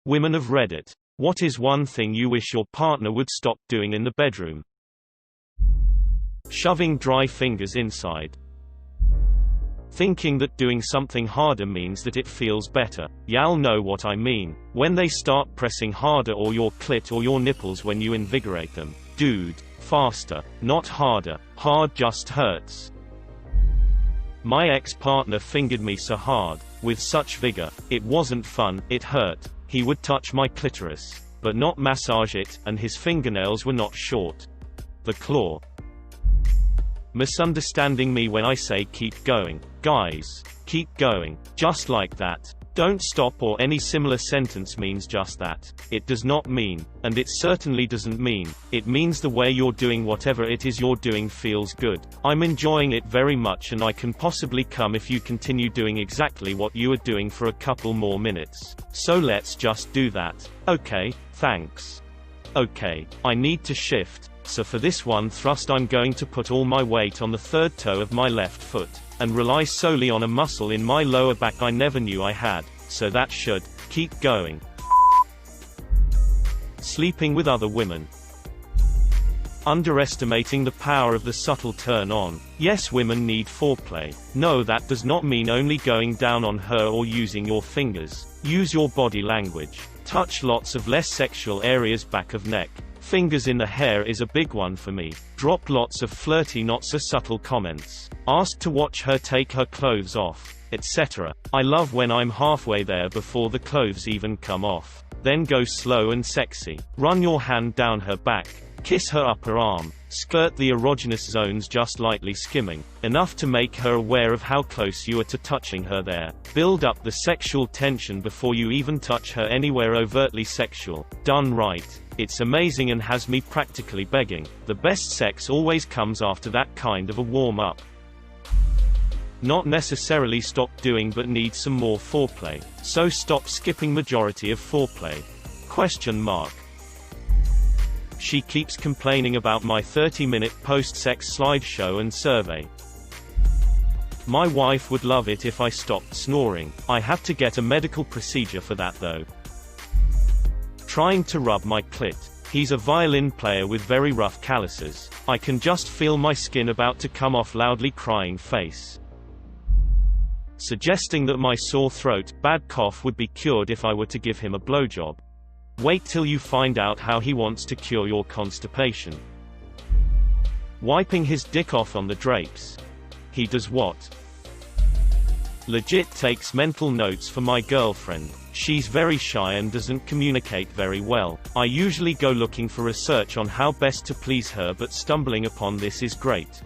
Women of Reddit. What is one thing you wish your partner would stop doing in the bedroom? Shoving dry fingers inside. Thinking that doing something harder means that it feels better. Y'all know what I mean. When they start pressing harder or your clit or your nipples when you invigorate them. Dude, faster, not harder. Hard just hurts. My ex-partner fingered me so hard, with such vigor, it wasn't fun, it hurt. He would touch my clitoris, but not massage it, and his fingernails were not short. The claw. Misunderstanding me when I say keep going. Guys, keep going. Just like that. Don't stop or any similar sentence means just that. It does not mean, and it certainly doesn't mean, it means the way you're doing whatever it is you're doing feels good. I'm enjoying it very much and I can possibly come if you continue doing exactly what you are doing for a couple more minutes. So let's just do that. Okay, thanks. Okay, I need to shift. So for this one thrust I'm going to put all my weight on the third toe of my left foot, and rely solely on a muscle in my lower back I never knew I had, so that should keep going. Sleeping with other women. Underestimating the power of the subtle turn on. Yes, women need foreplay. No, that does not mean only going down on her or using your fingers. Use your body language. Touch lots of less sexual areas, back of neck. Fingers in the hair is a big one for me. Drop lots of flirty not so subtle comments. Ask to watch her take her clothes off, etc. I love when I'm halfway there before the clothes even come off. Then go slow and sexy. Run your hand down her back. Kiss her upper arm. Skirt the erogenous zones just lightly skimming, enough to make her aware of how close you are to touching her there. Build up the sexual tension before you even touch her anywhere overtly sexual. Done right. It's amazing and has me practically begging. The best sex always comes after that kind of a warm-up. Not necessarily stop doing but need some more foreplay. So stop skipping majority of foreplay. Question mark. She keeps complaining about my 30-minute post-sex slideshow and survey. My wife would love it if I stopped snoring. I have to get a medical procedure for that though. Trying to rub my clit. He's a violin player with very rough calluses. I can just feel my skin about to come off, loudly crying face. Suggesting that my sore throat, bad cough would be cured if I were to give him a blowjob. Wait till you find out how he wants to cure your constipation. Wiping his dick off on the drapes. He does what? Legit takes mental notes for my girlfriend. She's very shy and doesn't communicate very well. I usually go looking for research on how best to please her, but stumbling upon this is great.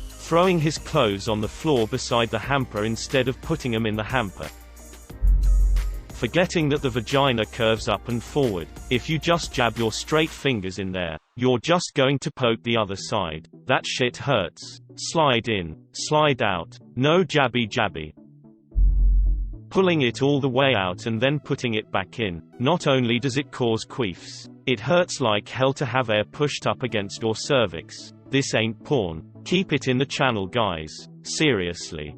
Throwing his clothes on the floor beside the hamper instead of putting them in the hamper. Forgetting that the vagina curves up and forward. If you just jab your straight fingers in there, you're just going to poke the other side. That shit hurts. Slide in, slide out. No jabby jabby. Pulling it all the way out and then putting it back in. Not only does it cause queefs, it hurts like hell to have air pushed up against your cervix. This ain't porn. Keep it in the channel, guys. Seriously.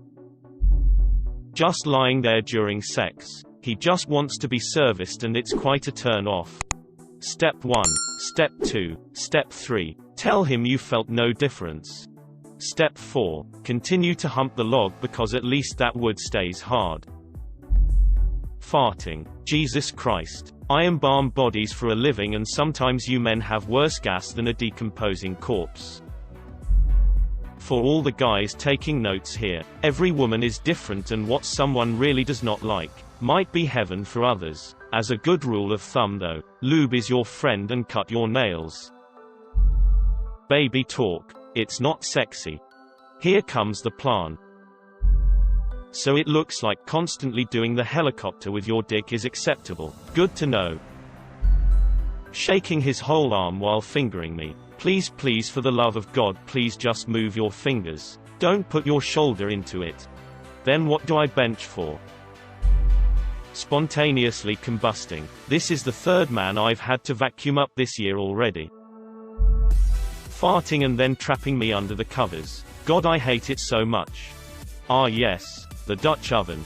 Just lying there during sex. He just wants to be serviced and it's quite a turn off. Step 1. Step 2. Step 3. Tell him you felt no difference. Step 4. Continue to hump the log because at least that wood stays hard. Farting. Jesus Christ. I embalm bodies for a living and sometimes you men have worse gas than a decomposing corpse. For all the guys taking notes here, every woman is different and what someone really does not like might be heaven for others. As a good rule of thumb though, lube is your friend and cut your nails. Baby talk. It's not sexy. Here comes the plan. So it looks like constantly doing the helicopter with your dick is acceptable. Good to know. Shaking his whole arm while fingering me. Please, please, for the love of God, please just move your fingers. Don't put your shoulder into it. Then what do I bench for? Spontaneously combusting. This is the third man I've had to vacuum up this year already. Farting and then trapping me under the covers. God, I hate it so much. Ah yes, the Dutch oven.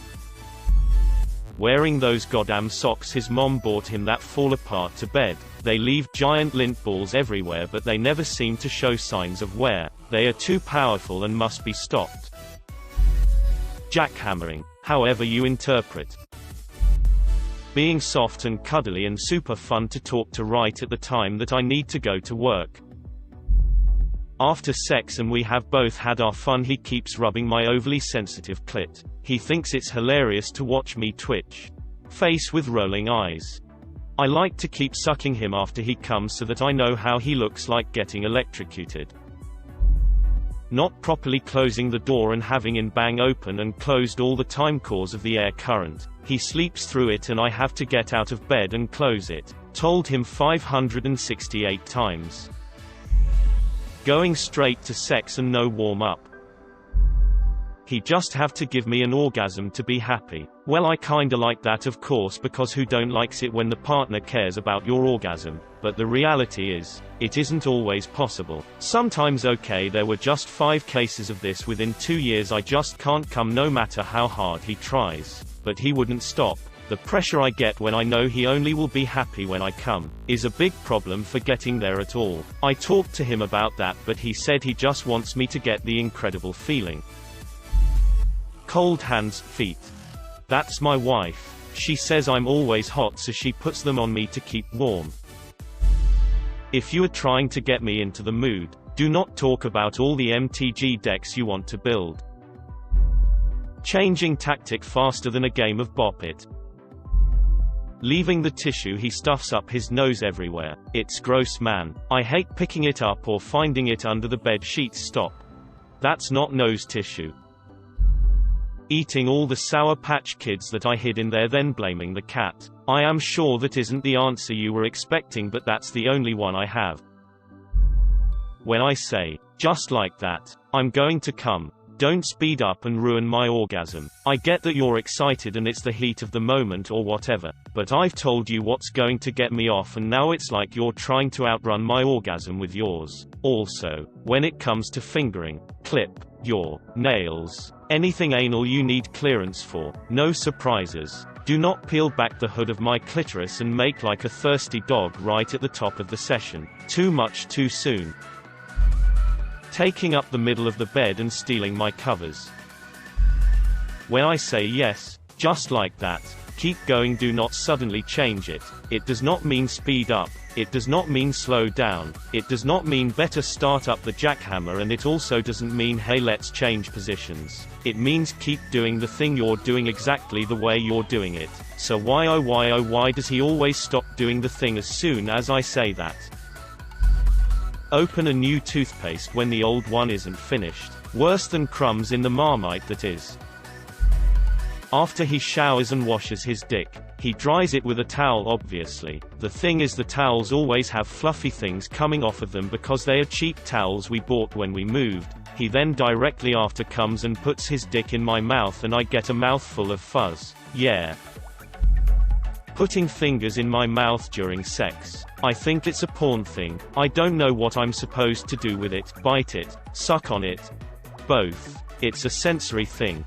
Wearing those goddamn socks his mom bought him that fall apart to bed. They leave giant lint balls everywhere but they never seem to show signs of wear. They are too powerful and must be stopped. Jackhammering. However you interpret. Being soft and cuddly and super fun to talk to right at the time that I need to go to work. After sex and we have both had our fun, he keeps rubbing my overly sensitive clit. He thinks it's hilarious to watch me twitch. Face with rolling eyes. I like to keep sucking him after he comes so that I know how he looks like getting electrocuted. Not properly closing the door and having it bang open and closed all the time cause of the air current. He sleeps through it and I have to get out of bed and close it. Told him 568 times. Going straight to sex and no warm-up. He just have to give me an orgasm to be happy. Well, I kinda like that, of course, because who don't likes it when the partner cares about your orgasm? But the reality is, it isn't always possible. Sometimes okay, there were just 5 cases of this within 2 years. I just can't come no matter how hard he tries. But he wouldn't stop. The pressure I get when I know he only will be happy when I come, is a big problem for getting there at all. I talked to him about that but he said he just wants me to get the incredible feeling. Cold hands, feet. That's my wife. She says I'm always hot so she puts them on me to keep warm. If you are trying to get me into the mood, do not talk about all the MTG decks you want to build. Changing tactic faster than a game of Bop It. Leaving the tissue he stuffs up his nose everywhere. It's gross, man. I hate picking it up or finding it under the bed sheets. Stop. That's not nose tissue. Eating all the Sour Patch Kids that I hid in there, then blaming the cat. I am sure that isn't the answer you were expecting, but that's the only one I have. When I say, just like that, I'm going to come. Don't speed up and ruin my orgasm. I get that you're excited and it's the heat of the moment or whatever, but I've told you what's going to get me off and now it's like you're trying to outrun my orgasm with yours. Also, when it comes to fingering, clip your nails. Anything anal you need clearance for. No surprises. Do not peel back the hood of my clitoris and make like a thirsty dog right at the top of the session. Too much too soon. Taking up the middle of the bed and stealing my covers. When I say yes, just like that, keep going, do not suddenly change it. It does not mean speed up, it does not mean slow down, it does not mean better start up the jackhammer, and it also doesn't mean hey let's change positions. It means keep doing the thing you're doing exactly the way you're doing it. So why does he always stop doing the thing as soon as I say that? Open a new toothpaste when the old one isn't finished. Worse than crumbs in the Marmite that is. After he showers and washes his dick, he dries it with a towel obviously. The thing is the towels always have fluffy things coming off of them because they are cheap towels we bought when we moved. He then directly after comes and puts his dick in my mouth and I get a mouthful of fuzz. Yeah. Putting fingers in my mouth during sex. I think it's a porn thing. I don't know what I'm supposed to do with it. Bite it, suck on it. Both. It's a sensory thing.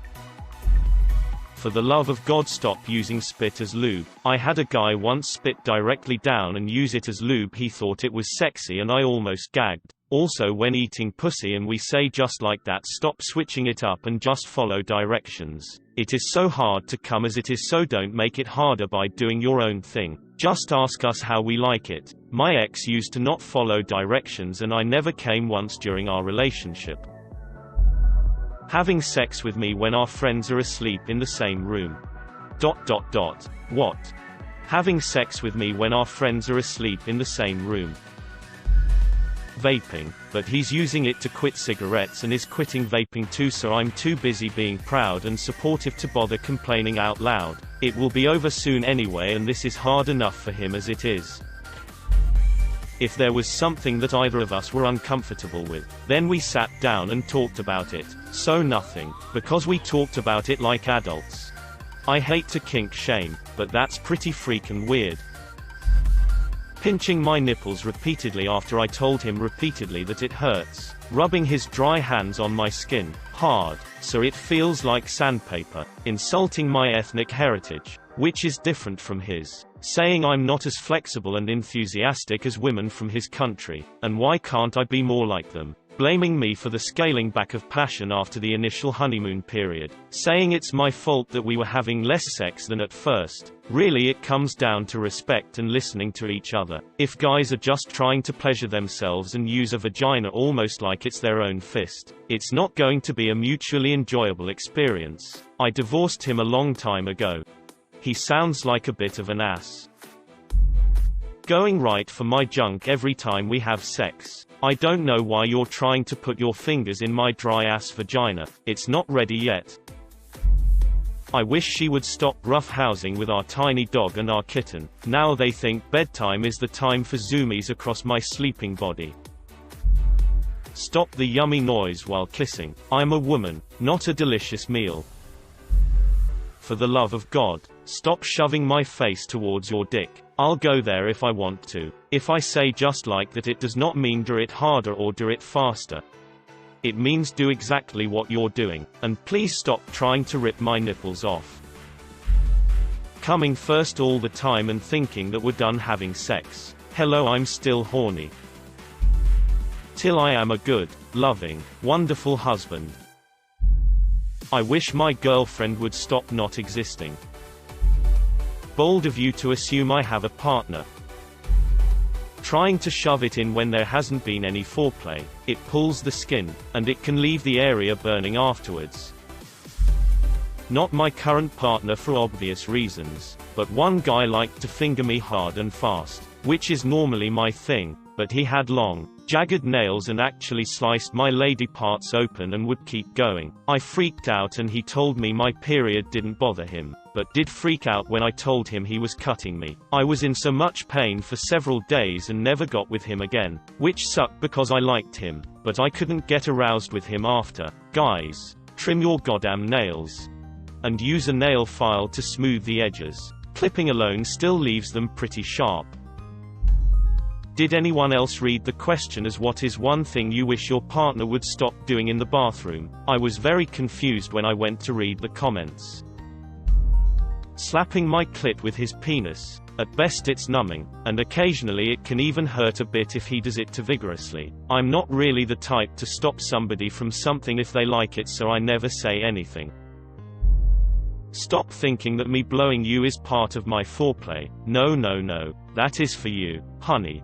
For the love of God, stop using spit as lube. I had a guy once spit directly down and use it as lube. He thought it was sexy and I almost gagged. Also, when eating pussy and we say just like that, stop switching it up and just follow directions. It is so hard to come as it is, so don't make it harder by doing your own thing. Just ask us how we like it. My ex used to not follow directions and I never came once during our relationship. Having sex with me when our friends are asleep in the same room. ... What? Having sex with me when our friends are asleep in the same room. Vaping, but he's using it to quit cigarettes and is quitting vaping too, so I'm too busy being proud and supportive to bother complaining out loud. It will be over soon anyway and this is hard enough for him as it is. If there was something that either of us were uncomfortable with, then we sat down and talked about it. So nothing, because we talked about it like adults. I hate to kink shame, but that's pretty freaking weird. Pinching my nipples repeatedly after I told him repeatedly that it hurts. Rubbing his dry hands on my skin. Hard, so it feels like sandpaper. Insulting my ethnic heritage, which is different from his. Saying I'm not as flexible and enthusiastic as women from his country, and why can't I be more like them? Blaming me for the scaling back of passion after the initial honeymoon period. Saying it's my fault that we were having less sex than at first. Really, it comes down to respect and listening to each other. If guys are just trying to pleasure themselves and use a vagina almost like it's their own fist, it's not going to be a mutually enjoyable experience. I divorced him a long time ago. He sounds like a bit of an ass. Going right for my junk every time we have sex. I don't know why you're trying to put your fingers in my dry-ass vagina. It's not ready yet. I wish she would stop roughhousing with our tiny dog and our kitten. Now they think bedtime is the time for zoomies across my sleeping body. Stop the yummy noise while kissing. I'm a woman, not a delicious meal. For the love of God, stop shoving my face towards your dick. I'll go there if I want to. If I say just like that, it does not mean do it harder or do it faster. It means do exactly what you're doing. And please stop trying to rip my nipples off. Coming first all the time and thinking that we're done having sex. Hello, I'm still horny. Till I am a good, loving, wonderful husband. I wish my girlfriend would stop not existing. Bold of you to assume I have a partner. Trying to shove it in when there hasn't been any foreplay. It pulls the skin, and it can leave the area burning afterwards. Not my current partner for obvious reasons, but one guy liked to finger me hard and fast, which is normally my thing, but he had long, jagged nails and actually sliced my lady parts open and would keep going. I freaked out and he told me my period didn't bother him, but did freak out when I told him he was cutting me. I was in so much pain for several days and never got with him again, which sucked because I liked him, but I couldn't get aroused with him after. Guys, trim your goddamn nails. And use a nail file to smooth the edges. Clipping alone still leaves them pretty sharp. Did anyone else read the question as what is one thing you wish your partner would stop doing in the bathroom? I was very confused when I went to read the comments. Slapping my clit with his penis. At best it's numbing, and occasionally it can even hurt a bit if he does it too vigorously. I'm not really the type to stop somebody from something if they like it, so I never say anything. Stop thinking that me blowing you is part of my foreplay. No, no, no. That is for you, honey.